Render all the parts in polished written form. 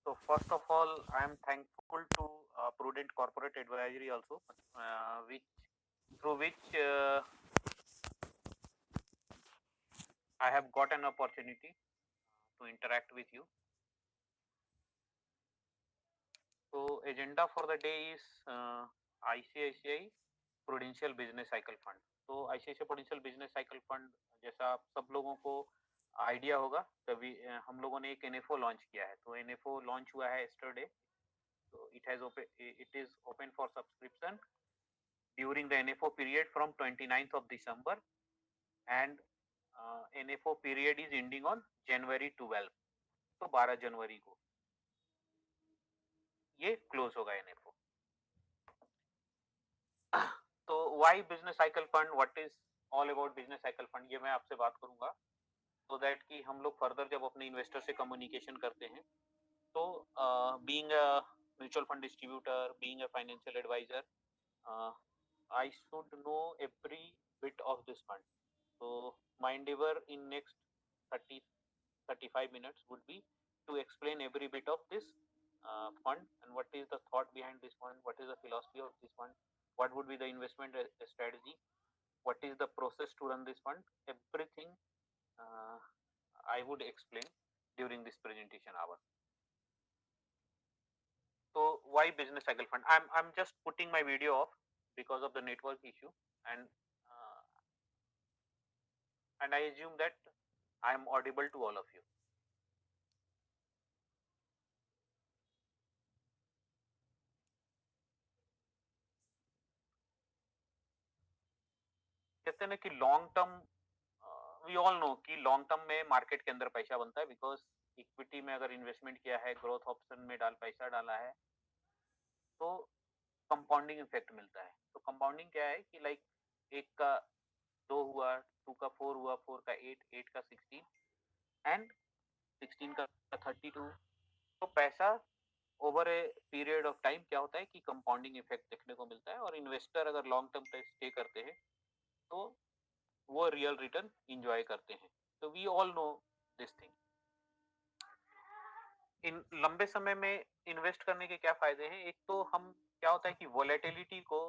So first of all, I am thankful to Prudent Corporate Advisory also, which through which I have got an opportunity to interact with you. So agenda for the day is ICICI Prudential Business Cycle Fund. तो ICICI Prudential Business Cycle Fund जैसा आप सब लोगों को idea होगा, तभी हम लोगों ने एक NFO लॉन्च किया है. तो NFO लॉन्च हुआ है yesterday. So it is open for subscription during the NFO period from 29th of December, and NFO period is ending on January 12th. तो 12 जनवरी को ये क्लोज होगा NFO. तो why business cycle fund, what is all about business cycle fund, ये मैं आपसे बात करूंगा, सो दैट कि हम लोग फर्दर जब अपने इन्वेस्टर से कम्युनिकेशन करते हैं तो being a mutual fund distributor, being a financial advisor, I should know every bit of this fund. So my endeavor in next 30-35 minutes would be to explain every bit of this fund, and what is the thought behind this fund, what is the philosophy of this fund, what would be the investment strategy, what is the process to run this fund. Everything uh, I would explain during this presentation hour. So why business cycle fund? I'm just putting my video off because of the network issue, and I assume that I am audible to all of you. कहते हैं ना कि long term, we all know कि long term में market के अंदर पैसा बनता है, बिकॉज इक्विटी में अगर इन्वेस्टमेंट किया है, ग्रोथ ऑप्शन में पैसा डाला है, तो कंपाउंडिंग इफेक्ट मिलता है. तो कंपाउंडिंग क्या है कि लाइक एक का 2 हुआ, 2 का 4 हुआ, 4 का 8, 8 का 16 एंड 16 का 32. तो पैसा over a period of time क्या होता है कि कंपाउंडिंग इफेक्ट देखने को मिलता है, और इन्वेस्टर अगर लॉन्ग टर्म पे स्टे करते हैं तो वो रियल रिटर्न इंजॉय करते हैं. तो we all know this thing. इन लंबे समय में इन्वेस्ट करने के क्या फायदे हैं? एक तो हम, क्या होता है कि वोलेटिलिटी को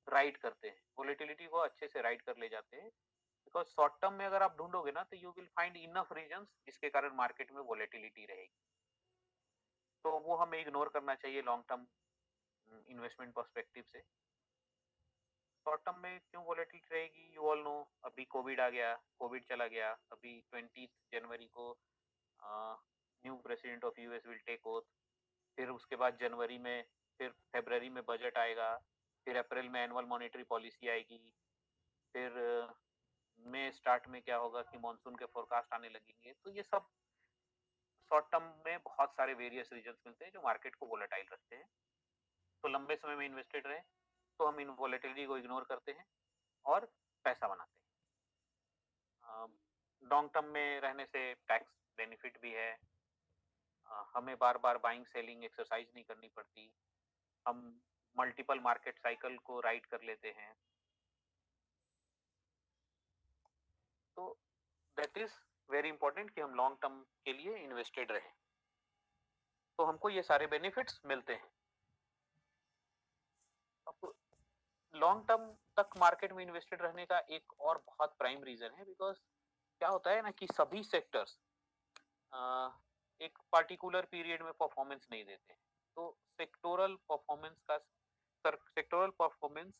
राइड करते हैं, वोलेटिलिटी को अच्छे से राइड कर ले जाते हैं, बिकॉज शॉर्ट टर्म में अगर आप ढूंढोगे ना, तो you will find enough reasons जिसके कारण मार्केट में वोलेटिलिटी रहेगी. तो वो हमें इग्नोर करना चाहिए लॉन्ग टर्म इन्वेस्टमेंट पर्सपेक्टिव से. शॉर्ट टर्म में क्यों वोलेटिलिटी रहेगी? यू ऑल नो, अभी कोविड आ गया, कोविड चला गया, अभी 20 जनवरी को new president of US will take oath. फिर उसके बाद जनवरी में, फिर फरवरी में बजट आएगा, फिर अप्रैल में एनुअल मॉनेटरी पॉलिसी आएगी, फिर मई स्टार्ट में क्या होगा कि मॉनसून के फोरकास्ट आने लगेंगे. तो ये सब शॉर्ट टर्म में बहुत सारे वेरियस रीजंस मिलते हैं जो मार्केट को वोलेटाइल रखते हैं. तो लंबे समय में इन्वेस्टेड रहे तो हम इन वोलेटिलिटी को इग्नोर करते हैं और पैसा बनाते हैं. लॉन्ग टर्म में रहने से टैक्स बेनिफिट भी है, हमें बार बार बाइंग सेलिंग एक्सरसाइज नहीं करनी पड़ती, हम मल्टीपल मार्केट साइकिल को राइड कर लेते हैं. तो दैट इज वेरी इंपॉर्टेंट कि हम लॉन्ग टर्म के लिए इन्वेस्टेड रहें, तो हमको ये सारे बेनिफिट्स मिलते हैं. अब लॉन्ग टर्म तक मार्केट में इन्वेस्टेड रहने का एक और बहुत प्राइम रीजन है, बिकॉज क्या होता है ना कि सभी सेक्टर्स एक पर्टिकुलर पीरियड में परफॉर्मेंस नहीं देते हैं. तो सेक्टोरल परफॉर्मेंस का, सेक्टोरल परफॉर्मेंस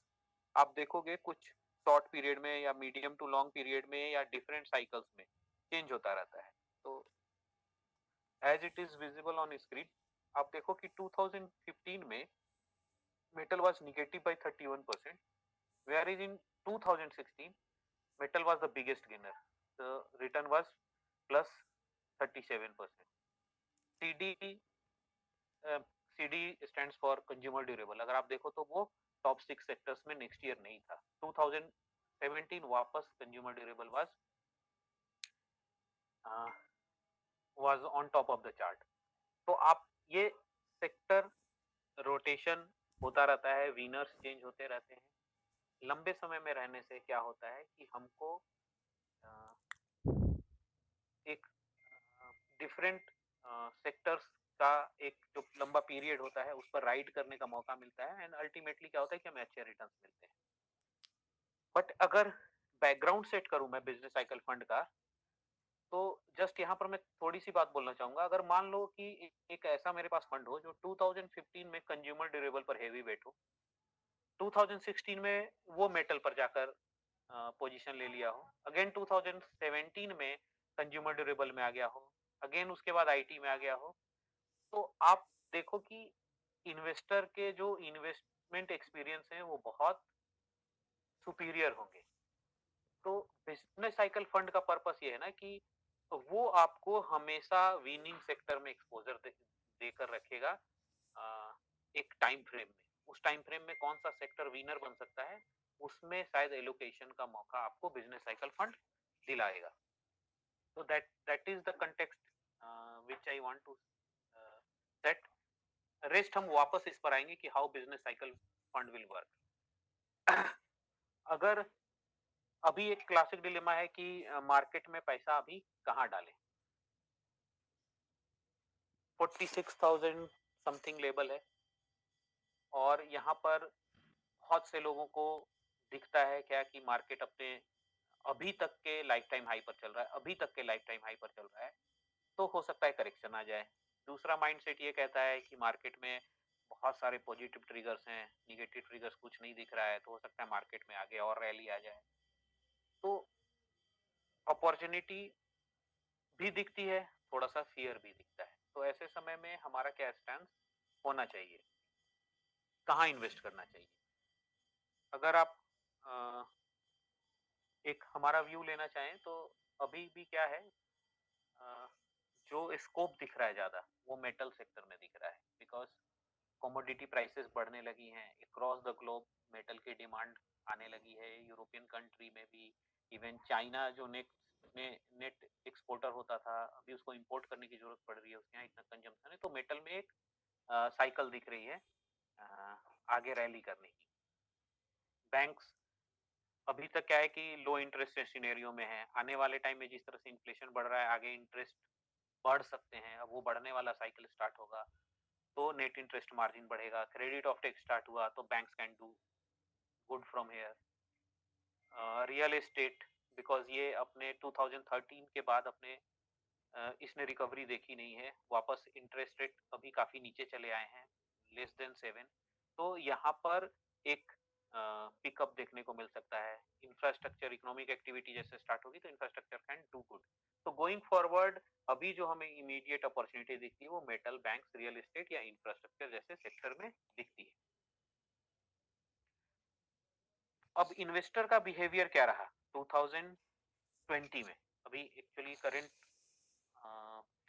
आप देखोगे कुछ शॉर्ट पीरियड में या मीडियम टू लॉन्ग पीरियड में या डिफरेंट साइकिल्स में चेंज होता रहता है. तो as it is visible on screen, आप देखो कि 2015 में metal was negative by 31%, whereas in 2016 metal was the biggest gainer. The return was plus 37%. CD CD stands for consumer durable. अगर आप देखो तो वो टॉप 6 सेक्टर्स में नेक्स्ट ईयर नहीं था. 2017 वापस consumer durable was on top of the chart. तो आप ये सेक्टर रोटेशन होता रहता है, विनर्स चेंज होते रहते हैं. लंबे समय में रहने से क्या होता है कि हमको एक डिफरेंट सेक्टर्स का एक जो लंबा पीरियड होता है उस पर राइड करने का मौका मिलता है एंड अल्टीमेटली क्या होता है कि हमें अच्छे रिटर्न्स मिलते हैं। बट अगर बैकग्राउंड सेट करूं मैं बिजनेस साइकिल फंड का, तो जस्ट यहाँ पर मैं थोड़ी सी बात बोलना चाहूंगा। अगर मान लो कि एक ऐसा मेरे पास फंड हो जो 2015 में कंज्यूमर ड्यूरेबल पर हेवी वेट हो, 2016 में वो मेटल पर जाकर पोजीशन ले लिया हो, अगेन 2017 में कंज्यूमर ड्यूरेबल में आ गया हो, अगेन उसके बाद आईटी में आ गया हो, तो आप देखो कि इन्वेस्टर के जो इन्वेस्टमेंट एक्सपीरियंस है वो बहुत सुपीरियर होंगे। तो बिजनेस साइकिल फंड का पर्पस ये है ना कि वो आपको हमेशा विनिंग सेक्टर में एक्सपोजर देकर रखेगा। एक टाइम फ्रेम में, उस टाइम फ्रेम में कौन सा सेक्टर विनर बन सकता है, उसमें शायद एलोकेशन का मौका आपको बिजनेस साइकिल फंड दिलाएगा। तो that is the context which I want to set. Rest हम वापस इस पर आएंगे कि how business cycle fund will work. अगर अभी एक क्लासिक डिलेमा है कि मार्केट में पैसा अभी कहाँ डालें। 46,000 समथिंग लेवल है और यहाँ पर बहुत से लोगों को दिखता है क्या कि मार्केट अपने अभी तक के लाइफ टाइम हाई पर चल रहा है, अभी तक के लाइफ टाइम हाई पर चल रहा है, तो हो सकता है करेक्शन आ जाए। दूसरा माइंडसेट ये कहता है कि मार्केट में बहुत सारे पॉजिटिव ट्रिगर्स हैं, निगेटिव ट्रिगर्स कुछ नहीं दिख रहा है, तो हो सकता है मार्केट में आगे और रैली आ जाए। तो अपॉर्चुनिटी भी दिखती है, थोड़ा सा फियर भी दिखता है। तो ऐसे समय में हमारा क्या स्टैंड होना चाहिए, कहाँ इन्वेस्ट करना चाहिए। अगर आप एक हमारा व्यू लेना चाहें तो अभी भी क्या है, अ, जो स्कोप दिख रहा है ज्यादा वो मेटल सेक्टर में दिख रहा है, बिकॉज कमोडिटी प्राइसेस बढ़ने लगी हैं अक्रॉस द ग्लोब। मेटल की डिमांड आने लगी है यूरोपियन कंट्री में भी। इवन चाइना जो नेट एक्सपोर्टर होता था, अभी उसको इंपोर्ट करने की जरूरत पड़ रही है, उसके यहाँ इतना कंजम्पशन है। तो मेटल में एक साइकिल दिख रही है अ, आगे रैली करने की। बैंक्स अभी तक क्या है कि लो इंटरेस्ट सिनेरियो में है, आने वाले टाइम में जिस तरह से इन्फ्लेशन बढ़ रहा है आगे इंटरेस्ट बढ़ सकते हैं, अब वो बढ़ने वाला साइकिल स्टार्ट होगा तो नेट इंटरेस्ट मार्जिन बढ़ेगा, क्रेडिट ऑफ टेक स्टार्ट हुआ तो banks can do good from here. Real estate, because ये अपने 2013 के बाद अपने इसने रिकवरी देखी नहीं है, वापस इंटरेस्ट रेट अभी काफी नीचे चले आए हैं, लेस देन 7। तो यहाँ पर एक पिकअप देखने को मिल सकता है। इंफ्रास्ट्रक्चर इकोनॉमिक एक्टिविटी जैसे स्टार्ट होगी तो इंफ्रास्ट्रक्चर कैन डू गुड। तो गोइंग फॉरवर्ड अभी जो हमें इमीडिएट अपॉर्चुनिटी दिखती है वो मेटल, बैंक्स, रियल एस्टेट या इंफ्रास्ट्रक्चर जैसे सेक्टर में दिखती है। अब इन्वेस्टर का बिहेवियर क्या रहा 2020 में? अभी actually current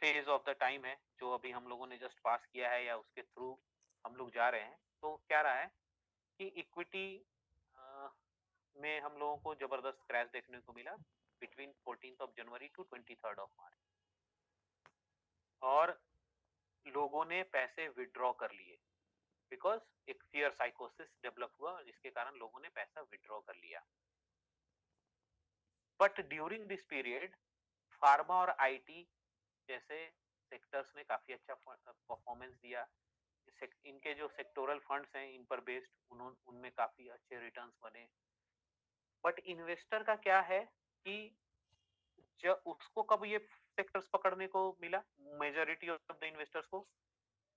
phase of the time है जो अभी हम लोगों ने जस्ट पास किया है या उसके थ्रू हम लोग जा रहे हैं। तो क्या रहा है कि इक्विटी में हम लोगों को जबरदस्त क्रैश देखने को मिला between 14th of January to 23rd of March, और लोगों ने पैसे विड्रॉ कर लिए बिकॉज एक फियर साइकोसिस डेवलप हुआ जिसके कारण लोगों ने पैसा विड्रॉ कर लिया। But during this period pharma और आईटी जैसे सेक्टर्स ने काफी अच्छा परफॉर्मेंस दिया। इनके जो सेक्टोरल फंड्स हैं इन पर बेस्ड उनमें काफी अच्छे रिटर्न्स बने। बट इन्वेस्टर का क्या है कि जब उसको कब ये सेक्टर्स पकड़ने को मिला, मेजॉरिटी ऑफ द इन्वेस्टर्स को,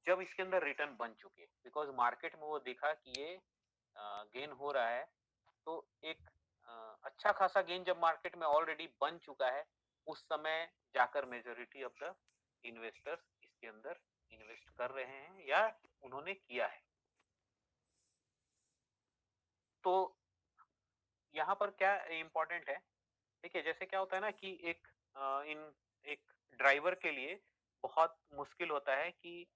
जब इसके अंदर रिटर्न बन चुके, बिकॉज मार्केट में वो देखा कि ये गेन हो रहा है। तो एक अच्छा खासा गेन जब मार्केट में ऑलरेडी बन चुका है उस समय जाकर मेजॉरिटी ऑफ द इन्वेस्टर्स इसके अंदर इन्वेस्ट कर रहे हैं या उन्होंने किया है। तो यहाँ पर क्या इम्पोर्टेंट है, देखिए जैसे क्या होता है ना कि एक ड्राइवर के लिए बहुत मुश्किल होता है कि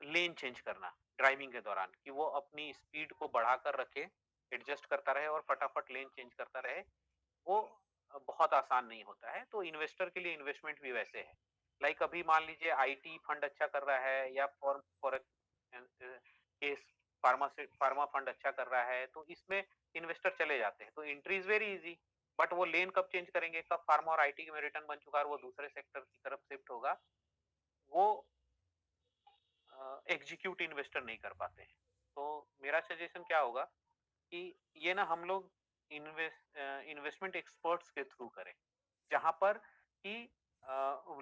लेन चेंज करना ड्राइविंग के दौरान, कि वो अपनी स्पीड को बढ़ाकर रखे, एडजस्ट करता रहे और फटाफट लेन चेंज करता रहे, वो बहुत आसान नहीं होता है। तो इन्वेस्टर के लिए इन्वेस्टमेंट भी वैसे है। लाइक अभी मान लीजिए आईटी फंड अच्छा कर रहा है या फॉर केस फार्मा फंड अच्छा कर रहा है, तो इसमें इन्वेस्टर चले जाते हैं। तो entry is very easy, but वो लेन कब चेंज करेंगे, कब फार्मा और आईटी में रिटर्न बन चुका है और वो दूसरे सेक्टर की तरफ शिफ्ट होगा, वो एग्जीक्यूट इन्वेस्टर नहीं कर पाते हैं। तो मेरा सजेशन क्या होगा कि ये ना हम लोग इन्वेस्टमेंट एक्सपर्ट्स के थ्रू करें, जहाँ पर कि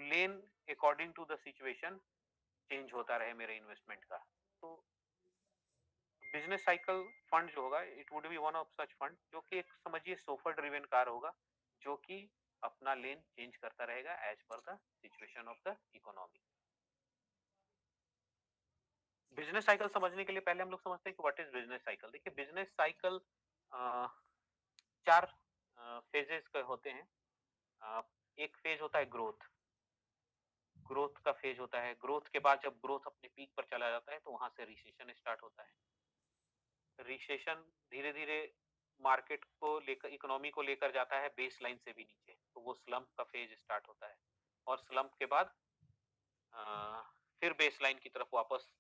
lane according to the situation change होता रहे मेरे इन्वेस्टमेंट का। तो बिजनेस साइकिल फंड जो होगा it would B one of such fund, जो कि एक समझिए सोफर ड्रिवन कार होगा, जो कि अपना लेन चेंज करता रहेगा as per the situation of the economy. Business cycle समझने के लिए पहले हम लोग समझते हैं कि व्हाट इज बिजनेस साइकिल। देखिए बिजनेस साइकिल चार फेजेस के होते हैं। एक फेज होता है ग्रोथ, ग्रोथ का फेज होता है। ग्रोथ के बाद जब ग्रोथ अपने पीक पर चला जाता है तो वहां से रिसेशन स्टार्ट होता है। रिसेशन धीरे धीरे मार्केट को लेकर, इकोनॉमी को लेकर जाता है बेस लाइन से भी नीचे, तो वो स्लम्प का फेज स्टार्ट होता है। और स्लम्प के बाद फिर बेस लाइन की तरफ वापस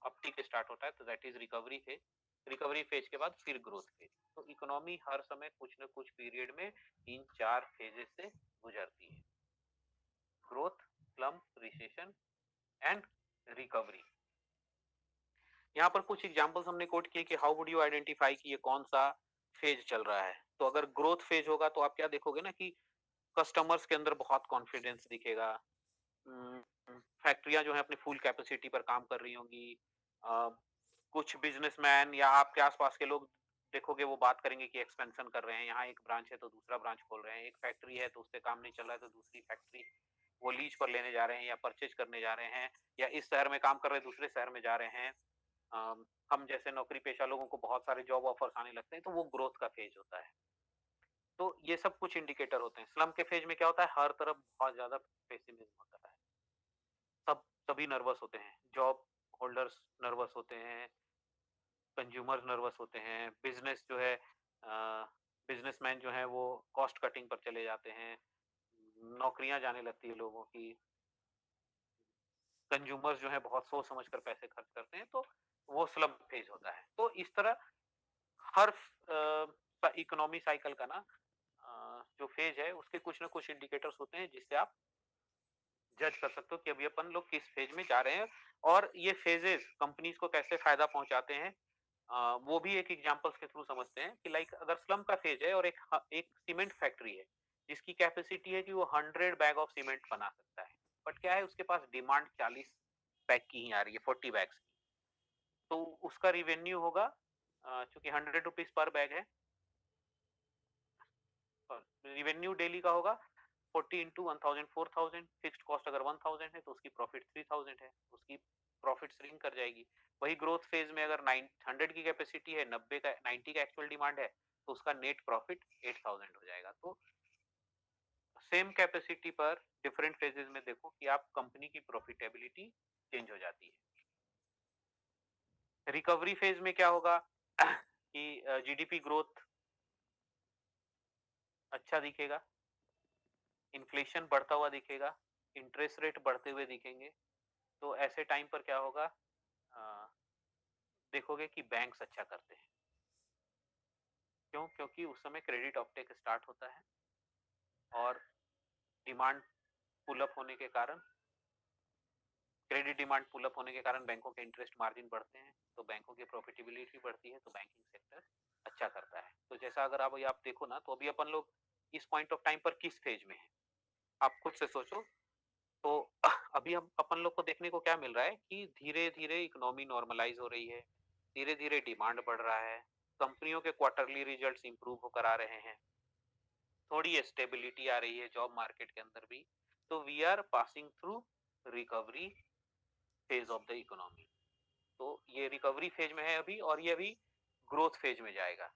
अपटिक स्टार्ट होता है, तो that is recovery phase. Recovery phase के बाद फिर ग्रोथ फेज। तो इकोनॉमी हर समय कुछ न कुछ पीरियड में इन चार फेजेस से गुजरती है: growth, slump, recession and recovery. यहाँ पर कुछ एग्जांपल्स हमने कोट किए कि हाउ वुड यू आइडेंटिफाई कि ये कौन सा फेज चल रहा है। तो अगर ग्रोथ फेज होगा तो आप क्या देखोगे ना कि कस्टमर्स के अंदर बहुत कॉन्फिडेंस दिखेगा, फैक्ट्रियां जो है अपनी फुल कैपेसिटी पर काम कर रही होंगी, कुछ बिजनेसमैन या आपके आसपास के लोग देखोगे वो बात करेंगे कि एक्सपेंशन कर रहे हैं, यहाँ एक ब्रांच है तो दूसरा ब्रांच खोल रहे हैं, एक फैक्ट्री है तो उससे काम नहीं चल रहा है तो दूसरी फैक्ट्री वो लीज पर लेने जा रहे हैं या परचेज करने जा रहे हैं, या इस शहर में काम कर रहे हैं दूसरे शहर में जा रहे हैं। हम जैसे नौकरी पेशा लोगों को बहुत सारे जॉब ऑफर्स आने लगते हैं, तो वो ग्रोथ का फेज होता है। तो ये सब कुछ इंडिकेटर होते हैं। स्लम के फेज में क्या होता है, हर तरफ बहुत ज्यादा पेसिमिज्म होता है, सब सभी नर्वस होते हैं, जॉब होल्डर्स नर्वस होते हैं, कंज्यूमर्स नर्वस होते हैं, बिजनेस जो है बिजनेसमैन जो है वो कॉस्ट कटिंग पर चले जाते हैं, नौकरियां जाने लगती है लोगों की, कंज्यूमर्स जो है बहुत सोच समझ कर पैसे खर्च करते हैं, तो वो स्लम फेज होता है। तो इस तरह हर इकोनॉमी साइकिल का ना जो फेज है उसके कुछ ना कुछ इंडिकेटर्स होते हैं जिससे आप जज कर सकते हो कि अभी अपन लोग किस फेज में जा रहे हैं। और ये फेजेस कंपनीज को कैसे फायदा पहुंचाते हैं, वो भी एक एग्जांपल्स के थ्रू समझते हैं कि लाइक अगर स्लम का फेज है और एक सीमेंट फैक्ट्री है जिसकी कैपेसिटी है कि वो 100 बैग ऑफ सीमेंट बना सकता है, बट क्या है उसके पास डिमांड 40 बैग की ही आ रही है, 40 बैग्स की। तो उसका रिवेन्यू होगा चूंकि 100 रुपीज पर बैग है, रिवेन्यू डेली का होगा 40 इंटू 1000, 4000। फिक्स्ड कॉस्ट अगर 1000 है तो उसकी प्रॉफिट 3000 है, उसकी प्रॉफिट श्रिंक कर जाएगी। वही ग्रोथ फेज में अगर 100 की कैपेसिटी है, 90 का एक्चुअल डिमांड है, तो उसका नेट प्रॉफिट 8000 हो जाएगा। तो सेम कैपेसिटी पर डिफरेंट फेजेस में देखो कि आप कंपनी की प्रॉफिटेबिलिटी चेंज हो जाती है। रिकवरी फेज में क्या होगा कि जीडीपी ग्रोथ अच्छा दिखेगा, इन्फ्लेशन बढ़ता हुआ दिखेगा, इंटरेस्ट रेट बढ़ते हुए दिखेंगे। तो ऐसे टाइम पर क्या होगा, अ, देखोगे कि बैंक्स अच्छा करते हैं। क्यों? क्योंकि उस समय क्रेडिट ऑफटेक स्टार्ट होता है और डिमांड पुल अप होने के कारण, क्रेडिट डिमांड पुल अप होने के कारण बैंकों के इंटरेस्ट मार्जिन बढ़ते हैं, तो बैंकों की प्रॉफिटेबिलिटी बढ़ती है, तो बैंकिंग सेक्टर अच्छा करता है। तो जैसा अगर आप देखो ना, तो अभी अपन लोग इस पॉइंट ऑफ टाइम पर किस फेज में है, आप खुद से सोचो। तो अभी हम अपन लोग को देखने को क्या मिल रहा है कि धीरे धीरे इकोनॉमी नॉर्मलाइज हो रही है, धीरे धीरे डिमांड बढ़ रहा है, कंपनियों के क्वार्टरली रिजल्ट्स इंप्रूव होकर आ रहे हैं, थोड़ी स्टेबिलिटी आ रही है जॉब मार्केट के अंदर भी। तो we are passing through recovery phase of the economy. तो ये रिकवरी फेज में है अभी, और ये अभी ग्रोथ फेज में जाएगा।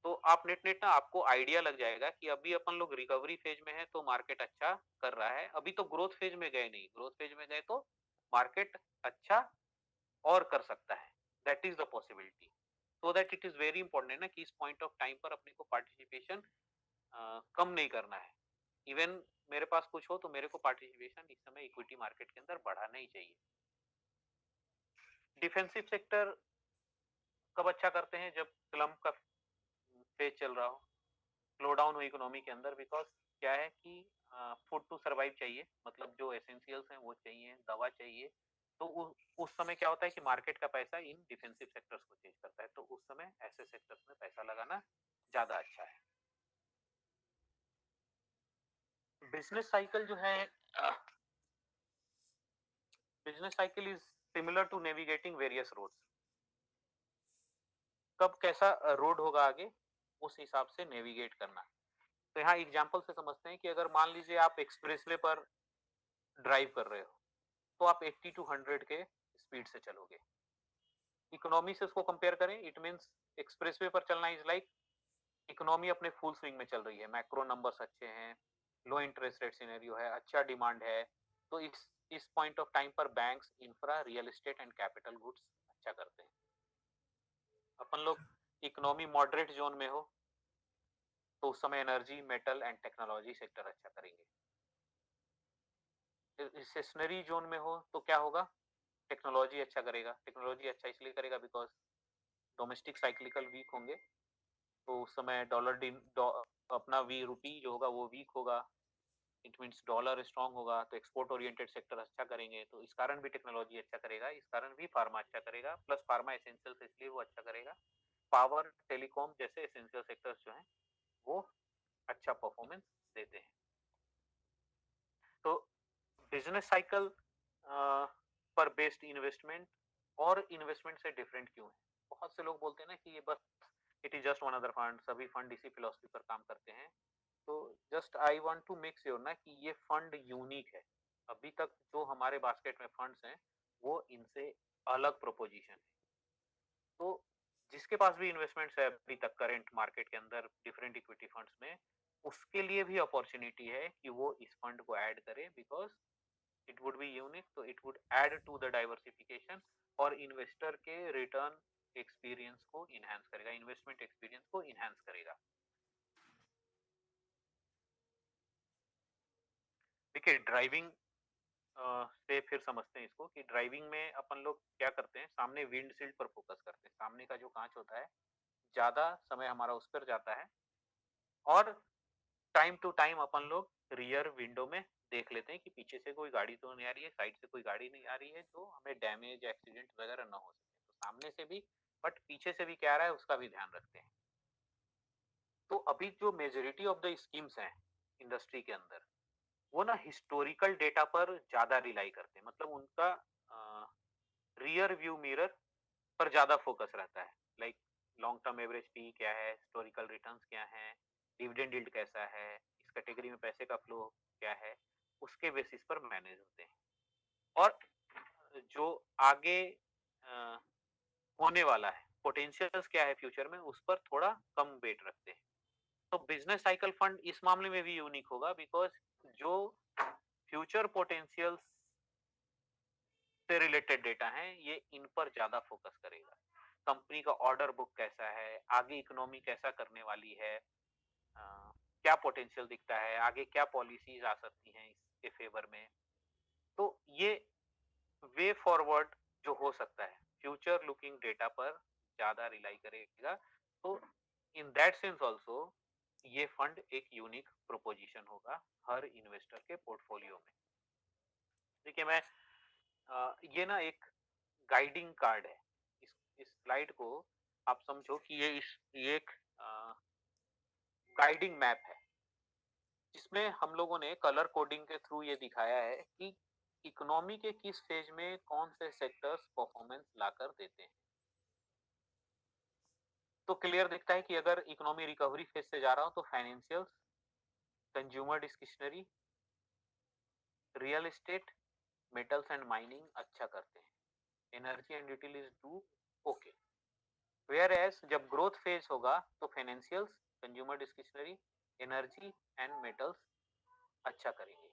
तो आप नेट नेट ना आपको आइडिया लग जाएगा कि अभी अपन लोग रिकवरी फेज में है तो मार्केट अच्छा कर रहा है, अभी तो ग्रोथ फेज में गए नहीं, ग्रोथ फेज में गए तो मार्केट अच्छा और कर सकता है। That is the possibility. So that it is very important ना कि इस पॉइंट ऑफ टाइम पर अपने को पार्टिसिपेशन कम नहीं करना है। इवन मेरे पास कुछ हो तो मेरे को पार्टिसिपेशन इस समय इक्विटी मार्केट के अंदर बढ़ाना ही चाहिए। डिफेंसिव सेक्टर कब अच्छा करते हैं, जब स्लम्प का फेज चल रहा हो, स्लो डाउन हो इकोनॉमी के अंदर। बिकॉज क्या है कि फूड टू सर्वाइव चाहिए, मतलब जो एसेंशियल्स हैं वो चाहिए, दवा चाहिए, तो उस समय क्या होता है कि मार्केट का पैसा इन डिफेंसिव सेक्टर्स को चेंज करता है, तो उस समय ऐसे सेक्टर्स में पैसा लगाना ज्यादा अच्छा है। बिजनेस साइकिल जो है, business cycle is similar to navigating various roads. कब कैसा रोड होगा आगे, उस हिसाब से नेविगेट करना। तो यहाँ एग्जांपल से समझते हैं कि अगर मान लीजिए आप एक्सप्रेसवे पर ड्राइव कर रहे हो, तो आप 80 टू 100 के स्पीड से चलोगे। इकोनॉमी से उसको कंपेयर करें, इट मींस एक्सप्रेसवे पर चलना इज लाइक इकोनॉमी अपने फुल स्विंग में चल रही है, मैक्रो नंबर्स अच्छे हैं, लो इंटरेस्ट रेट सिनेरियो है, अच्छा डिमांड है। तो इस पॉइंट ऑफ टाइम पर banks, infra, real estate and capital goods अच्छा करते हैं। अपन लोग इकोनॉमी मॉडरेट जोन में हो, तो उस समय energy, metal and technology sector अच्छा करेंगे। रिसेशनरी जोन में हो तो क्या होगा, टेक्नोलॉजी अच्छा करेगा। टेक्नोलॉजी अच्छा इसलिए करेगा बिकॉज डोमेस्टिक साइक्लिकल वीक होंगे, तो उस समय अपना वी रूपी जो होगा वो वीक होगा, इट मीन्स डॉलर स्ट्रांग होगा, तो एक्सपोर्ट ओरिएंटेड सेक्टर अच्छा करेंगे, तो इस कारण भी टेक्नोलॉजी अच्छा करेगा, इस कारण भी फार्मा अच्छा करेगा। प्लस फार्मा एसेंशियल्स इसलिए वो अच्छा करेगा, पावर टेलीकॉम जैसे एसेंशियल सेक्टर्स जो हैं वो अच्छा परफॉर्मेंस देते हैं। तो बिजनेस साइकिल पर बेस्ड इन्वेस्टमेंट और इन्वेस्टमेंट से डिफरेंट क्यों है? बहुत से लोग बोलते हैं ना कि ये बस it is just one other fund, सभी फंड इसी फिलॉसफी पर काम करते हैं। तो just I want to make sure ना कि ये फंड यूनिक है। अभी तक जो हमारे बास्केट में फंड्स हैं वो इनसे अलग प्रोपोजिशन है। तो जिसके पास भी इन्वेस्टमेंट्स है अभी तक करंट मार्केट के अंदर डिफरेंट इक्विटी फंड्स में, उसके लिए भी अपॉर्चुनिटी है कि वो इस फंड को ऐड करे, because it would be unique, तो it would add to the diversification और इन्वेस्टर के रिटर्न एक्सपीरियंस को इनहेंस करेगा, इन्वेस्टमेंट एक्सपीरियंस को इनहेंस करेगा। देखिए ड्राइविंग से फिर समझते हैं इसको कि ड्राइविंग में अपन लोग क्या करते हैं, सामने विंडशील्ड पर फोकस करते हैं, सामने का जो कांच होता है ज्यादा समय हमारा उस पर जाता है, और टाइम टू टाइम अपन लोग रियर विंडो में देख लेते हैं कि पीछे से कोई गाड़ी तो नहीं आ रही है, साइड से कोई गाड़ी नहीं आ रही है, जो हमें डैमेज एक्सीडेंट वगैरह ना हो सके। तो सामने से भी बट पीछे से भी क्या आ रहा है उसका भी ध्यान रखते हैं। तो अभी जो मेजोरिटी ऑफ द स्कीम्स हैं इंडस्ट्री के अंदर, वो ना हिस्टोरिकल डेटा पर ज्यादा रिलाई करते हैं, मतलब उनका रियर व्यू मिरर पर ज्यादा फोकस रहता है। Like long term average P क्या है, हिस्टोरिकल रिटर्न्स क्या है, डिविडेंड यील्ड कैसा है, इस कैटेगरी में पैसे का फ्लो क्या है, उसके बेसिस पर मैनेज होते हैं। और जो आगे अ, होने वाला है, पोटेंशियल्स क्या है फ्यूचर में, उस पर थोड़ा कम वेट रखते हैं। तो बिजनेस साइकिल फंड इस मामले में भी यूनिक होगा, बिकॉज जो फ्यूचर पोटेंशियल्स से रिलेटेड डेटा है ये इन पर ज्यादा फोकस करेगा। कंपनी का ऑर्डर बुक कैसा है, आगे इकोनॉमी कैसा करने वाली है, क्या पोटेंशियल दिखता है, आगे क्या पॉलिसीज आ सकती हैं इसके फेवर में। तो ये वे फॉरवर्ड जो हो सकता है फ्यूचर लुकिंग डेटा पर ज्यादा रिलाई करेगा। तो इन दैट सेंस ऑल्सो ये फंड एक यूनिक प्रोपोजिशन होगा हर इन्वेस्टर के पोर्टफोलियो में। देखिए मैं ये ना एक गाइडिंग कार्ड है, इस स्लाइड को आप समझो कि ये एक गाइडिंग मैप है, जिसमें हम लोगों ने कलर कोडिंग के थ्रू ये दिखाया है कि इकोनॉमी के किस फेज में कौन से सेक्टर्स परफॉर्मेंस लाकर देते हैं। तो क्लियर दिखता है कि अगर इकोनॉमी रिकवरी फेज से जा रहा हो तो financial, consumer discretionary, real estate, metals and mining अच्छा करते हैं, energy and utilities do okay. Whereas जब ग्रोथ फेज होगा तो financials, consumer discretionary, energy and metals अच्छा करेंगे।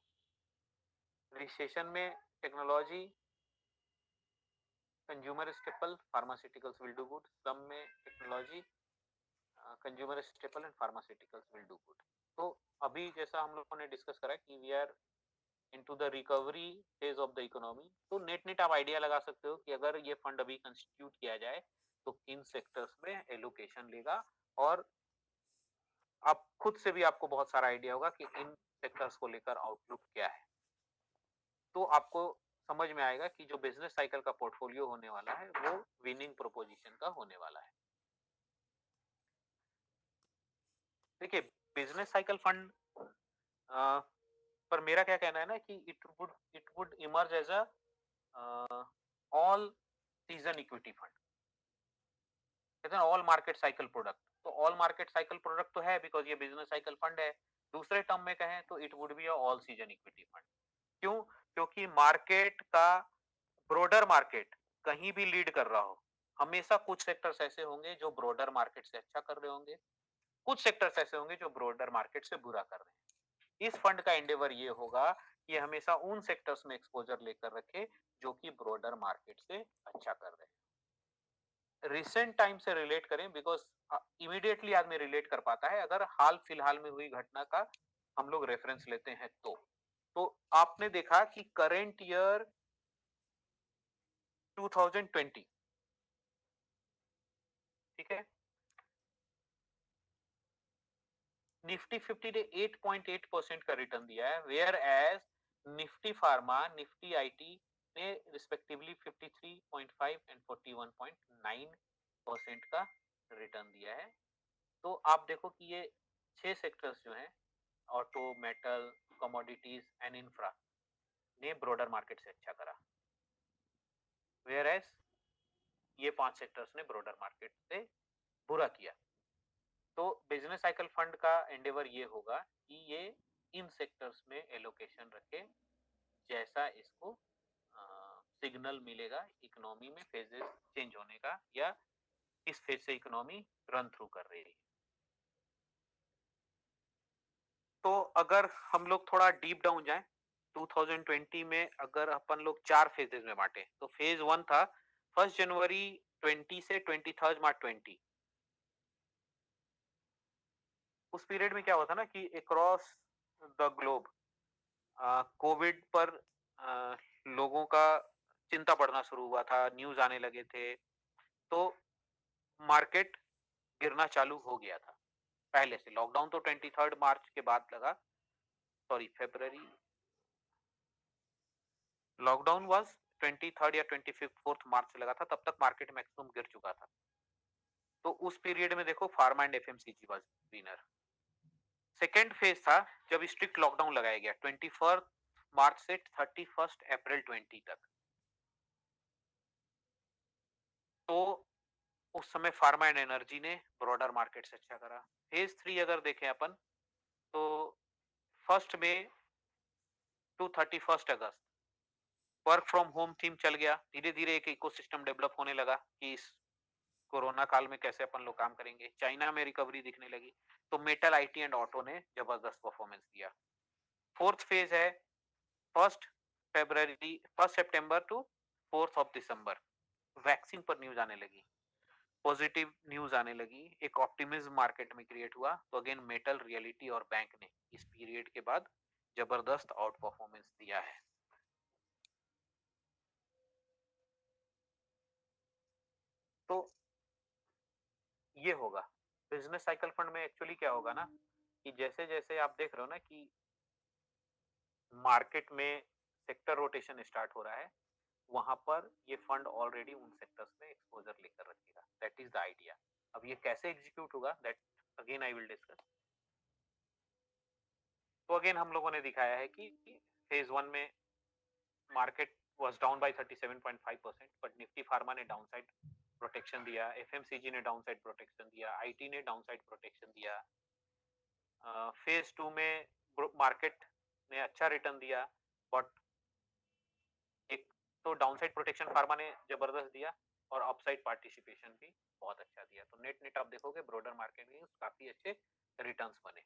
रिसेशन में technology, consumer staple, pharmaceuticals will do good. Sum में technology, consumer staple and pharmaceuticals will do good. तो अभी जैसा हम लोगों ने डिस्कस करा कि we are into the recovery phase of the economy, तो नेट नेट आप आइडिया लगा सकते हो कि अगर ये फंड अभी कंस्टिट्यूट किया जाए तो किन सेक्टर्स में एलोकेशन लेगा, और आप खुद से भी आपको बहुत सारा आइडिया होगा कि इन सेक्टर्स को लेकर आउटलुक क्या है। तो आपको समझ में आएगा कि जो बिजनेस साइकिल का पोर्टफोलियो होने वाला है वो विनिंग प्रोपोजिशन का होने वाला है। देखिए, बिजनेस साइकिल फंड पर मेरा क्या कहना है ना कि it would emerge as a all season equity fund, कहते हैं ऑल मार्केट साइकिल प्रोडक्ट। तो ऑल मार्केट साइकिल प्रोडक्ट तो है बिकॉज ये बिजनेस साइकिल फंड है। दूसरे टर्म में कहें तो it would be a all season equity fund. क्यों? क्योंकि मार्केट का ब्रॉडर मार्केट कहीं भी लीड कर रहा हो, हमेशा कुछ सेक्टर्स ऐसे होंगे जो ब्रॉडर मार्केट से अच्छा कर रहे होंगे, कुछ सेक्टर्स ऐसे होंगे जो ब्रॉडर मार्केट से बुरा कर रहे हैं। इस फंड का एंडेवर ये होगा कि हमेशा उन सेक्टर्स में एक्सपोजर लेकर रखे जो कि ब्रॉडर मार्केट से अच्छा कर रहे हैं। रिसेंट टाइम से रिलेट करें बिकॉज इमीडिएटली आदमी रिलेट कर पाता है अगर हाल फिलहाल में हुई घटना का हम लोग रेफरेंस लेते हैं तो आपने देखा कि करेंट ईयर 2020, ठीक है, निफ्टी 50 ने 8.8% का रिटर्न दिया है, whereas Nifty pharma, Nifty IT ने रिस्पेक्टिवली 53.5 एंड 41.9% का रिटर्न दिया है। तो आप देखो कि ये 6 सेक्टर्स जो हैं, auto, metal, commodities and infra, ने ब्रॉडर मार्केट से अच्छा करा, वेयर एज ये 5 सेक्टर्स ने ब्रॉडर मार्केट से बुरा किया। तो बिजनेस साइकिल फंड का एंडेवर ये होगा कि ये इन सेक्टर्स में एलोकेशन रखे जैसा इसको सिग्नल मिलेगा इकोनॉमी में फेजेस चेंज होने का या किस फेज से इकोनॉमी रन थ्रू कर रही है। तो अगर हम लोग थोड़ा डीप डाउन जाएं 2020 में, अगर अपन लोग 4 फेजेस में बांटे तो फेज 1 था 1 जनवरी 20 से 23 मार्च 20। उस पीरियड में क्या हुआ था ना कि अक्रॉस द ग्लोब कोविड पर लोगों का चिंता बढ़ना शुरू हुआ था, न्यूज आने लगे थे, तो मार्केट गिरना चालू हो गया था पहले से। लॉकडाउन तो 23 मार्च के बाद लगा, सॉरी फेब्रवरी, लॉकडाउन वाज 23 या 24 मार्च से लगा था, तब तक मार्केट मैक्सिमम गिर चुका था। तो उस पीरियड में देखो pharma and FMCG was winner. Second phase था जब स्ट्रिक्ट लॉकडाउन लगाया गया 21 मार्च से 31 अप्रैल 20 तक। तो उस समय फार्मा एंड एनर्जी ने ब्रॉडर मार्केट से अच्छा करा। फेज 3 अगर देखें अपन तो 1 मई टू 31 अगस्त वर्क फ्रॉम होम थीम चल गया। धीरे धीरे एक इकोसिस्टम डेवलप होने लगा कि इस कोरोना काल में कैसे अपन लोग काम करेंगे। चाइना में रिकवरी दिखने लगी, तो मेटल, आईटी एंड ऑटो ने जबरदस्त परफॉर्मेंस दिया। फोर्थ फेज है 1 सितंबर टू 4 दिसंबर, वैक्सीन पर न्यूज आने लगी, पॉजिटिव न्यूज आने लगी, एक ऑप्टिमिज्म मार्केट में क्रिएट हुआ। तो अगेन मेटल, रियलिटी और बैंक ने इस पीरियड के बाद जबरदस्त आउट परफॉर्मेंस दिया है। तो ये होगा बिजनेस साइकिल फंड में। एक्चुअली क्या होगा ना कि जैसे जैसे आप देख रहे हो ना कि मार्केट में सेक्टर रोटेशन स्टार्ट हो रहा है, वहां पर ये फंड ऑलरेडी उन सेक्टर्स में एक्सपोजर लेकर रखेगा। That is the idea. अब ये कैसे एग्जीक्यूट होगा that again I will discuss. तो अगेन हम लोगों ने दिखाया है कि फेज 1 में market was down by 37.5%, but Nifty pharma ने डाउनसाइड प्रोटेक्शन दिया, एफएमसीजी ने डाउनसाइड प्रोटेक्शन दिया, आईटी ने डाउनसाइड प्रोटेक्शन दिया। फेज 2 में मार्केट ने अच्छा रिटर्न दिया, बट एक तो डाउनसाइड प्रोटेक्शन फार्मा ने जबरदस्त दिया और अपसाइड पार्टिसिपेशन भी बहुत अच्छा दिया। तो नेट नेट आप देखोगे ब्रॉडर मार्केट में काफी अच्छे रिटर्न्स बने।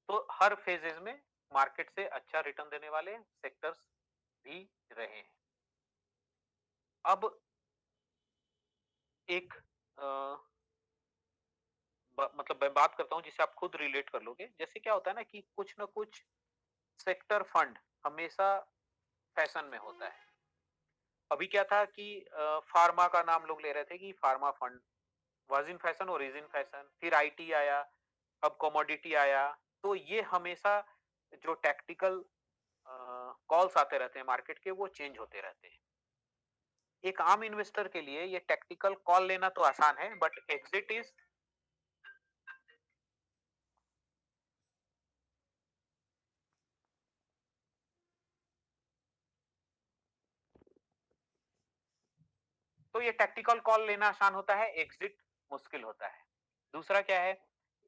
तो हर फेजेस में मार्केट से अच्छा रिटर्न देने वाले सेक्टर्स भी रहे हैं। अब एक मतलब मैं बात करता हूं जिसे आप खुद रिलेट कर लोगे। जैसे क्या होता है ना कि कुछ ना कुछ सेक्टर फंड हमेशा फैशन में होता है। अभी क्या था कि फार्मा का नाम लोग ले रहे थे कि pharma fund was in fashion और इज इन फैशन। फिर आईटी आया, अब कमोडिटी आया। तो ये हमेशा जो टैक्टिकल कॉल्स आते रहते हैं मार्केट के, वो चेंज होते रहते हैं। एक आम इन्वेस्टर के लिए ये टैक्टिकल कॉल लेना तो आसान है, बट एग्जिट इज तो ये टैक्टिकल कॉल लेना आसान होता है, एग्जिट मुश्किल होता है। दूसरा क्या है,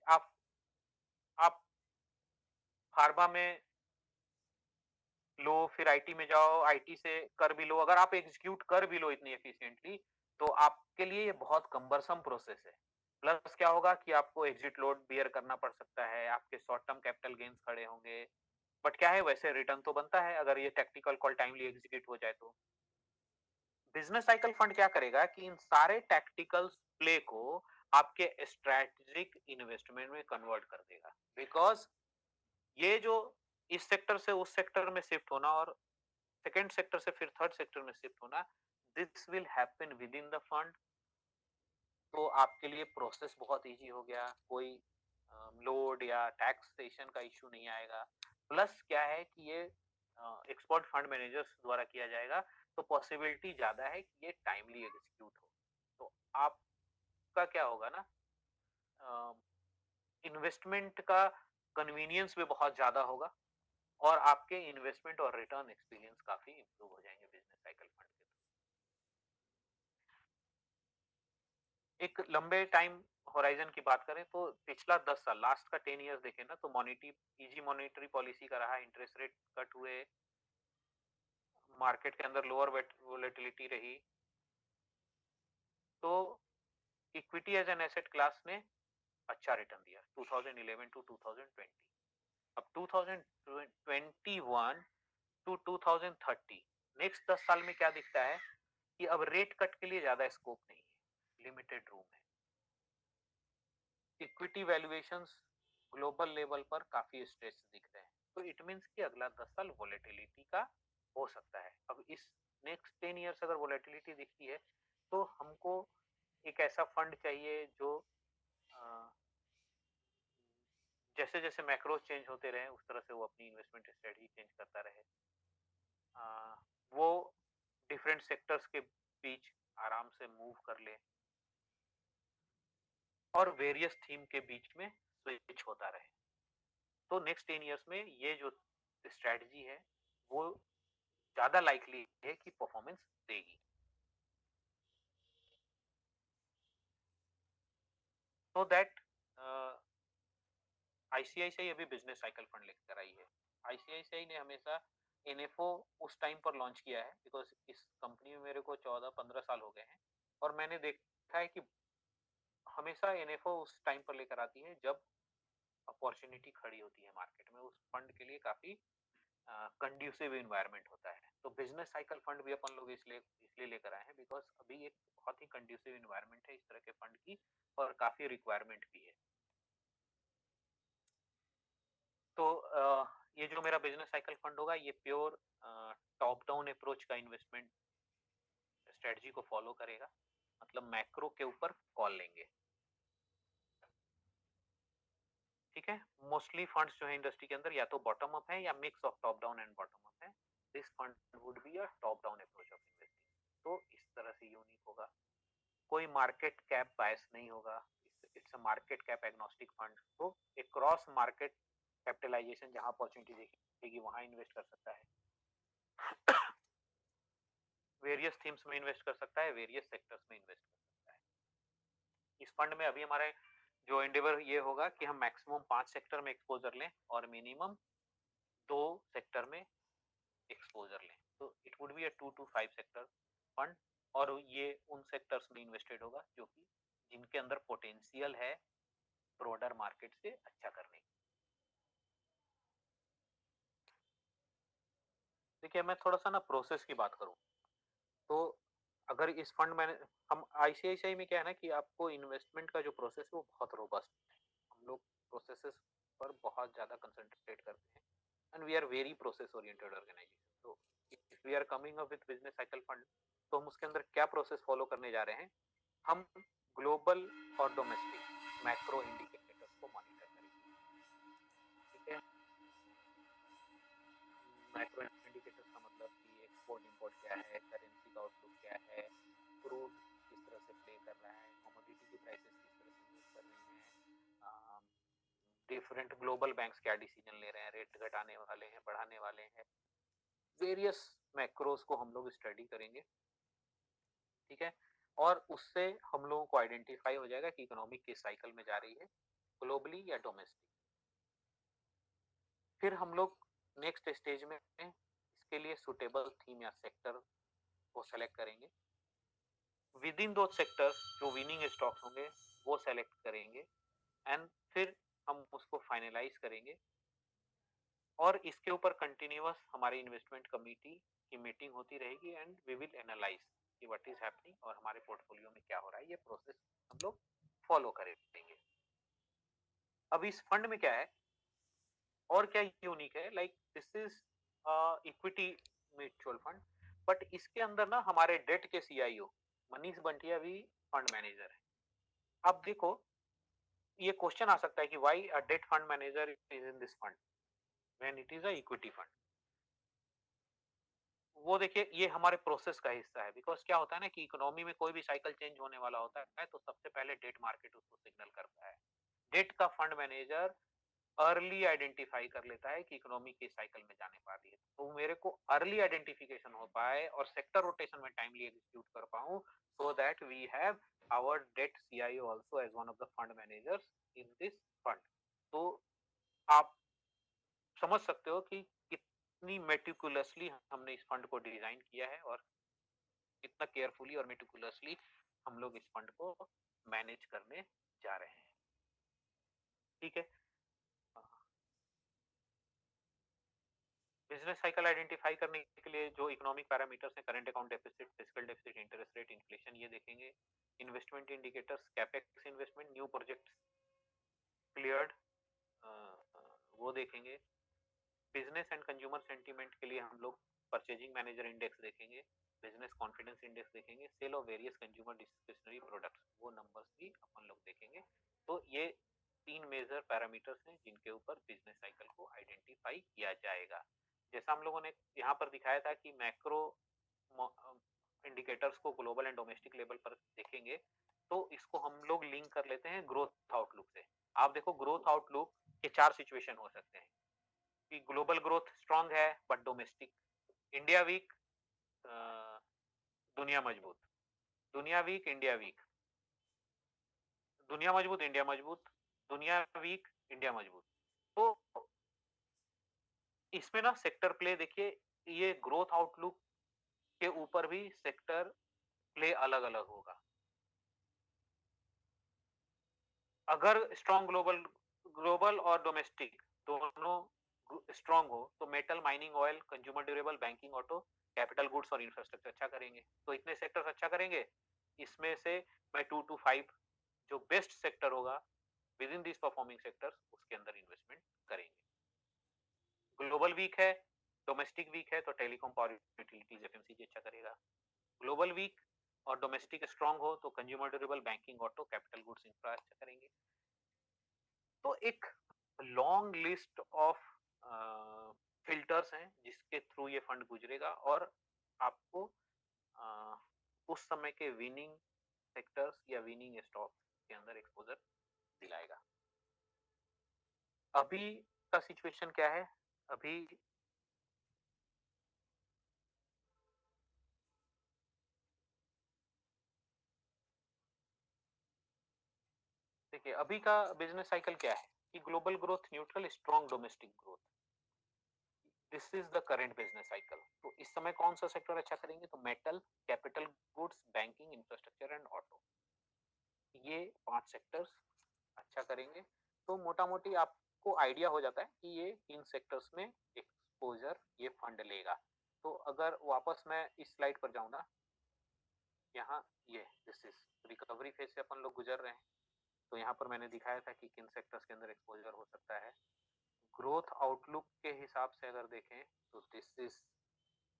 आप आप फार्मा में लो, फिर आईटी में जाओ, आईटी से कर भी लो, अगर आप एग्जीक्यूट कर भी लो इतनी एफिशिएंटली, तो आपके लिए ये बहुत कम्बरसम प्रोसेस है। प्लस क्या होगा कि आपको एग्जिट लोड बियर करना पड़ सकता है, आपके शॉर्ट टर्म कैपिटल गेन्स खड़े होंगे। बट क्या है, वैसे रिटर्न तो बनता है अगर ये टैक्टिकल कॉल टाइमली एग्जीक्यूट हो जाए तो। बिजनेस साइकिल फंड क्या करेगा कि इन सारे टैक्टिकल प्ले को आपके स्ट्रेटेजिक इन्वेस्टमेंट में कन्वर्ट कर देगा। बिकॉज ये जो इस सेक्टर से उस सेक्टर में शिफ्ट होना और सेकेंड सेक्टर से फिर थर्ड सेक्टर में शिफ्ट होना, this will happen with in the fund. तो आपके लिए प्रोसेस बहुत इजी हो गया, कोई लोड या टैक्सेशन का इश्यू नहीं आएगा। प्लस क्या है कि ये एक्सपर्ट फंड मैनेजर्स द्वारा किया जाएगा, तो पॉसिबिलिटी ज्यादा है कि ये टाइमली एग्जीक्यूट हो। तो आपका क्या होगा ना, इन्वेस्टमेंट का कन्वीनियंस भी बहुत ज्यादा होगा और आपके इन्वेस्टमेंट और रिटर्न एक्सपीरियंस काफी इंप्रूव हो जाएंगे बिजनेस साइकिल फंड के। एक लंबे टाइम होराइजन की बात करें तो पिछला 10 साल, लास्ट का 10 इयर्स देखें ना, तो मॉनिटरी इजी मॉनिटरी पॉलिसी का रहा, इंटरेस्ट रेट कट हुए, मार्केट के अंदर लोअर वोलेटिलिटी रही, तो equity as an asset class ने अच्छा रिटर्न दिया 2011 टू 2020। अब 2021 टू 2030, नेक्स्ट 10 साल में क्या दिखता है कि अब रेट कट के लिए ज्यादा स्कोप नहीं है, लिमिटेड रूम है। इक्विटी वैल्यूएशंस ग्लोबल लेवल पर काफी स्ट्रेस दिख रहे हैं, तो इट मींस कि अगला 10 साल वोलेटिलिटी का हो सकता है। अब इस नेक्स्ट 10 ईयर्स अगर वोलेटिलिटी दिखती है, तो हमको एक ऐसा फंड चाहिए जो जैसे जैसे मैक्रो चेंज होते रहे उस तरह से वो अपनी इन्वेस्टमेंट स्ट्रेटजी चेंज करता रहे, वो डिफरेंट सेक्टर्स के बीच आराम से मूव कर ले और वेरियस थीम के बीच में स्विच होता रहे। तो नेक्स्ट 10 इयर्स में ये जो स्ट्रेटजी है वो ज्यादा लाइकली है कि परफॉर्मेंस देगी। सो दैट आईसीआईसीआई अभी बिजनेस साइकिल फंड लेकर आई है। आईसीआईसीआई ने हमेशा एनएफओ उस टाइम पर लॉन्च किया है, बिकॉज इस कंपनी में मेरे को 14-15 साल हो गए हैं और मैंने देखा है कि हमेशा एनएफओ उस टाइम पर लेकर आती है जब अपॉर्चुनिटी खड़ी होती है मार्केट में, उस फंड के लिए काफी कंड्यूसिव इन्वायरमेंट होता है। तो बिजनेस साइकिल फंड भी अपन लोग इसलिए इसलिए लेकर आए हैं बिकॉज अभी एक बहुत ही कंड्यूसिव इन्वायरमेंट है इस तरह के फंड की और काफी रिक्वायरमेंट भी है। तो ये जो मेरा बिजनेस साइकिल फंड होगा ये प्योर टॉप डाउन अप्रोच का इन्वेस्टमेंट स्ट्रेटजी को फॉलो करेगा, मतलब मैक्रो के ऊपर कॉल लेंगे। ठीक है, मोस्टली फंड्स जो है इंडस्ट्री के अंदर या तो बॉटम अप है या mix of top down and bottom up है। This fund would be a top down approach of investing. तो इस तरह से यूनिक होगा, कोई मार्केट कैप बायस नहीं होगा, it's a market cap agnostic fund. तो एक क्रॉस मार्केट कैपिटलाइजेशन जहां अपॉर्चुनिटी देखेगी वहां इन्वेस्ट कर सकता है, वेरियस थीम्स में इन्वेस्ट कर सकता है, वेरियस सेक्टर्स में इन्वेस्ट कर सकता है। इस फंड में अभी हमारे जो एंडेवर ये होगा कि हम मैक्सिमम 5 सेक्टर में एक्सपोजर लें और मिनिमम 2 सेक्टर में एक्सपोजर लें। तो it would be a 2 to 5 sector fund और ये उन सेक्टर्स में इन्वेस्टेड होगा जो कि जिनके अंदर पोटेंशियल है ब्रॉडर मार्केट से अच्छा करने की। देखिए मैं थोड़ा सा ना प्रोसेस की बात करूं तो अगर इस फंड में हम आईसीआईसीआई में क्या है ना कि आपको इन्वेस्टमेंट का जो प्रोसेस है वो बहुत रोबस्ट है। हम लोग प्रोसेसेस पर बहुत ज्यादा कंसंट्रेट करते हैं and we are very process oriented organization. तो if we are coming up with business cycle fund तो हम उसके अंदर क्या प्रोसेस फॉलो करने जा रहे हैं, हम ग्लोबल और डोमेस्टिक मैक्रो इंडिकेटर्स को मॉनिटर करेंगे। ठीक है, मैक्रो इंडिकेटर्स की प्राइसेस किस तरह से मूव कर रही हैं, डिफरेंट ग्लोबल बैंक्स क्या डिसीजन ले रहे हैं, रेट घटाने वाले हैं, बढ़ाने वाले हैं, वेरियस मैक्रोस को हम लोग स्टडी करेंगे, ठीक है। और उससे हम लोगों को आइडेंटिफाई हो जाएगा कि इकोनॉमी किस साइकिल में जा रही है, ग्लोबली या डोमेस्टिक। फिर हम लोग नेक्स्ट स्टेज में इसके लिए सुटेबल थीम या सेक्टर को सेलेक्ट करेंगे। विद इन दो सेक्टर्स जो विनिंग स्टॉक्स होंगे वो सेलेक्ट करेंगे, एंड फिर हम उसको फाइनलाइज करेंगे। और इसके ऊपर कंटिन्यूअस हमारी इन्वेस्टमेंट कमेटी की मीटिंग होती रहेगी, एंड वी विल एनालाइज कि व्हाट इज हैपनिंग और हमारे पोर्टफोलियो में क्या हो रहा है। ये प्रोसेस हम लोग फॉलो करेंगे। अब इस फंड में क्या है और क्या यूनिक है, like this is equity mutual fund, but इसके अंदर ना हमारे डेट के सीआईओ मनीष बंटिया भी फंड मैनेजर है। अब देखो, ये क्वेश्चन आ सकता है कि why a debt fund manager is in this fund when it is a equity fund. वो देखिए, ये हमारे प्रोसेस का हिस्सा है, बिकॉज क्या होता है ना कि इकोनॉमी में कोई भी साइकिल चेंज होने वाला होता है तो सबसे पहले डेट मार्केट उसको सिग्नल करता है। डेट का फंड मैनेजर अर्ली आइडेंटिफाई कर लेता है कि इकोनॉमी किस साइकिल में जाने वाली है, तो मेरे को अर्ली आइडेंटिफिकेशन हो पाए और सेक्टर रोटेशन में टाइमली एग्जीक्यूट कर पाऊं, so that we have our debt CIO also as one of the fund managers in this fund. तो आप समझ सकते हो कि कितनी मेटिकुलसली हमने इस फंड को डिजाइन किया है और कितना केयरफुली और मेटिकुलसली हम लोग इस फंड को मैनेज करने जा रहे हैं, ठीक है। बिजनेस साइकिल आइडेंटिफाई करने के लिए जो इकोनॉमिक पैरामीटर्स हैं, current account deficit, fiscal deficit, interest rate, inflation, ये देखेंगे। Investment indicators, capex investment, new project cleared, वो देखेंगे। बिजनेस एंड कंज्यूमर सेंटीमेंट के लिए हम लोग परचेजिंग मैनेजर इंडेक्स देखेंगे, बिजनेस कॉन्फिडेंस इंडेक्स देखेंगे, sale of various consumer discretionary products, वो नंबर्स भी अपन लोग देखेंगे। तो ये 3 मेजर पैरामीटर्स हैं जिनके ऊपर बिजनेस साइकिल को आइडेंटिफाई किया जाएगा। जैसा हम लोगों ने यहाँ पर दिखाया था कि मैक्रो इंडिकेटर्स को ग्लोबल एंड डोमेस्टिक लेवल पर देखेंगे, तो इसको हम लोग लिंक कर लेते हैं ग्रोथ आउटलुक से। आप देखो, ग्रोथ आउटलुक के 4 सिचुएशन हो सकते हैं कि ग्लोबल ग्रोथ स्ट्रांग है बट डोमेस्टिक, इंडिया वीक, दुनिया मजबूत, दुनिया वीक, इंडिया वीक, दुनिया मजबूत, इंडिया मजबूत, दुनिया वीक, इंडिया मजबूत। तो इसमें ना सेक्टर प्ले देखिए, ये ग्रोथ आउटलुक के ऊपर भी सेक्टर प्ले अलग अलग होगा। अगर स्ट्रॉन्ग ग्लोबल ग्लोबल और डोमेस्टिक दोनों स्ट्रॉन्ग हो तो metal, mining, oil, consumer durable, banking, auto, capital goods और इंफ्रास्ट्रक्चर अच्छा करेंगे। तो इतने सेक्टर्स अच्छा करेंगे, इसमें से मैं 2 to 5 जो बेस्ट सेक्टर होगा with in this performing sectors उसके अंदर इन्वेस्टमेंट करेंगे। ग्लोबल वीक है, डोमेस्टिक वीक है, तो टेलीकॉम, पावर यूटिलिटीज, एफएमसीजी अच्छा करेगा। ग्लोबल वीक और डोमेस्टिक स्ट्रांग हो तो consumer durable, banking, auto, capital goods, infra अच्छा करेंगे। तो एक लॉन्ग लिस्ट ऑफ फिल्टर्स हैं जिसके थ्रू ये फंड गुजरेगा और आपको uh, उस समय के विनिंग सेक्टर्स या विनिंग स्टॉक्स के अंदर एक्सपोजर दिलाएगा। अभी का सिचुएशन क्या है? अभी देखिए, अभी का बिजनेस साइकिल क्या है कि global growth neutral, strong domestic growth, this is the current business cycle. तो इस समय कौन सा सेक्टर अच्छा करेंगे? तो metal, capital goods, banking, infrastructure and auto, ये 5 सेक्टर्स अच्छा करेंगे। तो मोटा मोटी आपको आइडिया हो जाता है कि ये इन सेक्टर्स में एक्सपोजर ये फंड लेगा। तो अगर वापस मैं इस स्लाइड पर जाऊं ना, यहाँ ये दिस इज रिकवरी फेज से अपन लोग गुजर रहे हैं। तो यहाँ पर मैंने दिखाया था कि किन सेक्टर्स के अंदर एक्सपोजर हो सकता है। ग्रोथ आउटलुक के हिसाब से अगर देखें तो दिस इज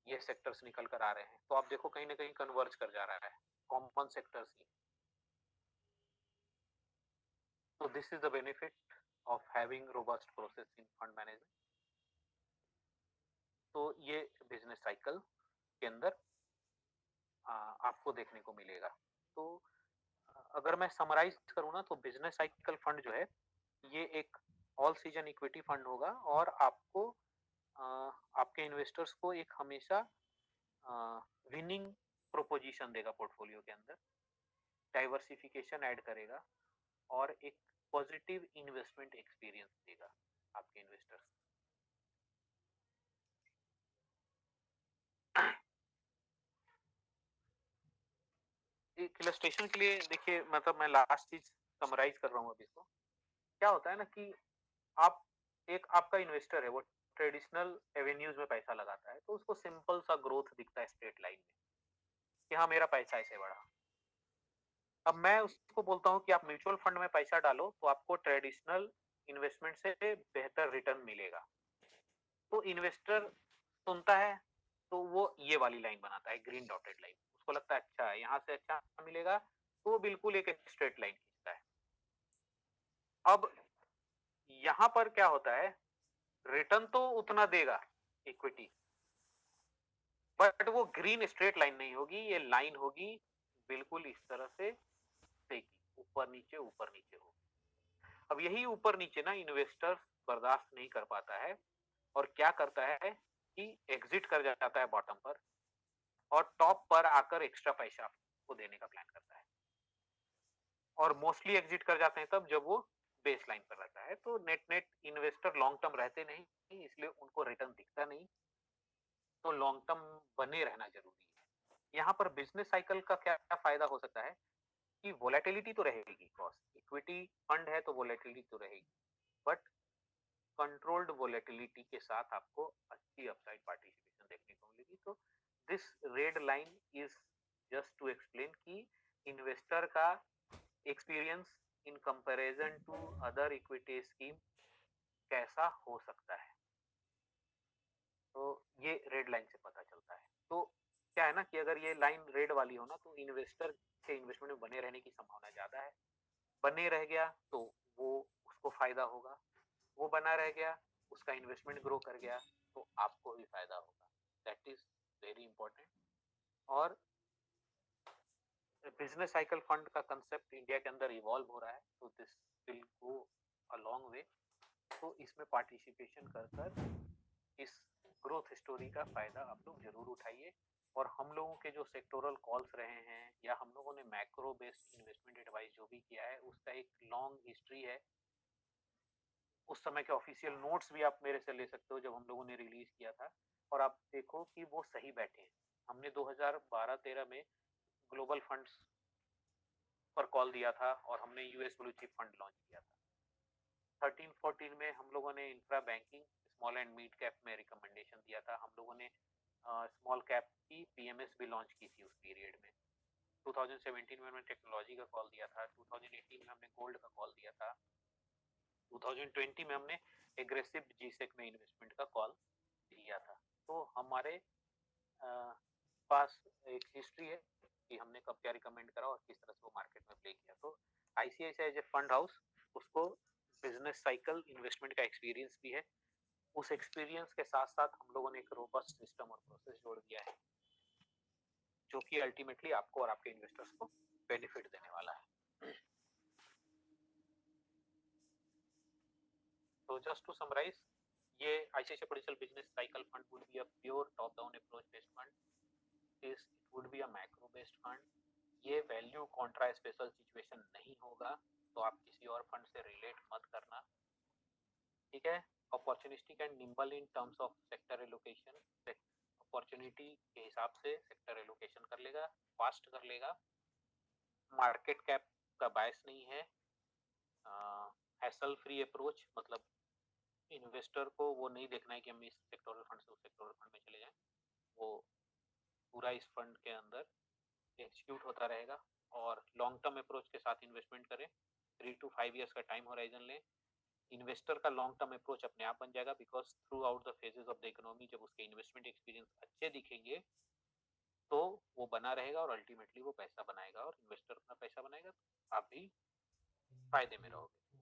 ये सेक्टर्स निकल कर आ रहे हैं। तो आप देखो, कहीं ना कहीं कन्वर्ज कर जा रहा है common sectors he. So this is the benefit of having robust process in fund management. तो ये बिजनेस साइकिल के अंदर आपको देखने को मिलेगा। तो अगर मैं समराइज करूँ ना तो बिजनेस साइकिल फंड जो है ये एक ऑल सीजन इक्विटी फंड होगा और आपको अ, आपके इन्वेस्टर्स को एक हमेशा विनिंग प्रोपोजिशन देगा पोर्टफोलियो के अंदर, डाइवर्सिफिकेशन ऐड करेगा और एक पॉजिटिव इन्वेस्टमेंट एक्सपीरियंस देगा आपके इन्वेस्टर्स। एक इलस्ट्रेशन के लिए देखिए, मतलब मैं लास्ट चीज समराइज कर रहा हूँ अभी इसको। क्या होता है ना कि आप एक आपका इन्वेस्टर है, वो ट्रेडिशनल एवेन्यूज में पैसा लगाता है तो उसको सिंपल सा ग्रोथ दिखता है स्ट्रेट लाइन में कि हाँ मेरा पैसा ऐसे बढ़ा। अब मैं उसको बोलता हूँ कि आप म्यूचुअल फंड में पैसा डालो तो आपको ट्रेडिशनल इन्वेस्टमेंट से बेहतर रिटर्न मिलेगा। तो इन्वेस्टर सुनता है तो वो ये वाली लाइन बनाता है, ग्रीन डॉटेड लाइन। उसको लगता है अच्छा है, यहाँ से अच्छा मिलेगा, तो वो बिल्कुल एक स्ट्रेट लाइन खींचता है। अब यहाँ पर क्या होता है, रिटर्न तो उतना देगा इक्विटी, बट वो ग्रीन स्ट्रेट लाइन नहीं होगी, ये लाइन होगी बिल्कुल इस तरह से देगी, ऊपर नीचे होगी। अब यही ऊपर नीचे ना इन्वेस्टर बर्दाश्त नहीं कर पाता है और क्या करता है कि एग्जिट कर जाता है बॉटम पर और टॉप पर आकर एक्स्ट्रा पैसा आपको देने का प्लान करता है। और मोस्टली एग्जिट कर जाते हैं तब जब वो बेस लाइन पर रहता है। तो net net investor long term रहते नहीं, इसलिए उनको रिटर्न दिखता नहीं। तो लॉन्ग टर्म बने रहना जरूरी है। यहाँ पर बिजनेस साइकिल का क्या फायदा हो सकता है कि वोलेटिलिटी तो रहेगी, कॉस्ट इक्विटी फंड है तो वोलेटिलिटी तो रहेगी, बट कंट्रोल्ड वोलेटिलिटी के साथ आपको अच्छी अपसाइड पार्टिसिपेशन देखने को मिलेगी। तो this red line is just to explain कि इन्वेस्टर का experience in comparison to other equity scheme कैसा हो सकता है। तो ये रेड लाइन से पता चलता है। तो क्या है ना कि अगर ये लाइन रेड वाली हो ना तो इन्वेस्टर के इन्वेस्टमेंट में बने रहने की संभावना ज्यादा है। बने रह गया तो वो उसको फायदा होगा, वो बना रह गया, उसका इन्वेस्टमेंट ग्रो कर गया तो आपको भी फायदा होगा। That is very important. और बिजनेस साइकिल फंड का कंसेप्ट इंडिया के अंदर इवॉल्व हो रहा है, तो this will go a long way. तो इसमें पार्टिसिपेशन कर कर इस ग्रोथ स्टोरी का फायदा आप लोग जरूर उठाइए। और हम लोगों के जो सेक्टोरल कॉल्स रहे हैं या हम लोगों ने मैक्रो बेस्ड इन्वेस्टमेंट एडवाइस जो भी किया है उसका एक लॉन्ग हिस्ट्री है। उस समय के ऑफिशियल नोट्स भी आप मेरे से ले सकते हो जब हम लोगों ने रिलीज किया था, और आप देखो कि वो सही बैठे हैं। हमने 2012-13 में ग्लोबल फंड्स पर कॉल दिया था और हमने US blue chip fund launch किया था। 13-14 में हम लोगों ने infra banking small and mid cap में रिकमेंडेशन दिया था। हम लोगों ने स्मॉल कैप की पीएमएस भी लॉन्च की थी उस पीरियड में। 2017 में हमने टेक्नोलॉजी का कॉल दिया था। 2018 में हमने गोल्ड का कॉल दिया था। 2020 में हमने एग्रेसिव जीसेक में इन्वेस्टमेंट का कॉल दिया था। तो हमारे पास एक हिस्ट्री है कि हमने कब क्या रिकमेंड करा और किस तरह से वो मार्केट में प्ले किया। तो ICICI as a fund house, उसको बिजनेस साइकिल इन्वेस्टमेंट का एक्सपीरियंस भी है। उस एक्सपीरियंस के साथ साथ हम लोगों ने एक रोबस्ट सिस्टम और प्रोसेस जोड़ दिया है जो कि अल्टीमेटली आपको और आपके इन्वेस्टर्स को बेनिफिट देने वाला है। तो जस्ट टू समराइज, ये ICICI prudential business cycle fund would be a pure top down approach based fund. It would be a macro based fund. ये वैल्यू कॉन्ट्रा स्पेशल सिचुएशन नहीं होगा, तो आप किसी और फंड से रिलेट मत करना, ठीक है। Opportunistic and nimble in terms of sector allocation, opportunity के हिसाब से सेक्टर एलोकेशन कर लेगा, फास्ट कर लेगा। मार्केट कैप का बायस नहीं है। हैसल फ्री अप्रोच, मतलब इन्वेस्टर को वो नहीं देखना है कि हम इस सेक्टोरल फंड से उस सेक्टोरल फंड में चले जाएं। वो पूरा इस फंड के अंदर एग्जीक्यूट होता रहेगा। और लॉन्ग टर्म अप्रोच के साथ इन्वेस्टमेंट करें। 3 to 5 years का टाइम होराइजन लें। इन्वेस्टर का लॉन्ग टर्म अप्रोच अपने आप बन जाएगा, because through out the phases of the economy जब उसके इन्वेस्टमेंट एक्सपीरियंस अच्छे दिखेंगे तो वो बना रहेगा और अल्टीमेटली वो पैसा बनाएगा और इन्वेस्टर अपना पैसा बनाएगा, तो आप भी फायदे में रहोगे।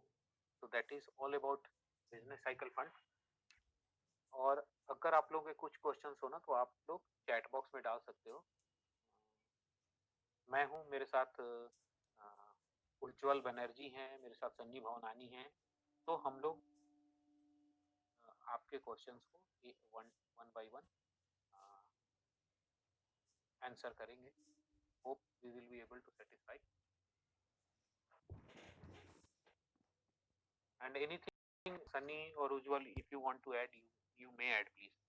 तो that is all about business cycle fund. और अगर आप लोगों के कुछ क्वेश्चंस हो ना तो आप लोग चैट बॉक्स में डाल सकते हो। मैं हूँ, मेरे साथ उज्ज्वल बनर्जी हैं, मेरे साथ सन्नी भवनानी हैं। तो हम लोग आपके क्वेश्चंस को वन बाय वन आंसर करेंगे। Hope we will be able to satisfy. And anything Sunny और Ujjwal, if you want to add, you may add please.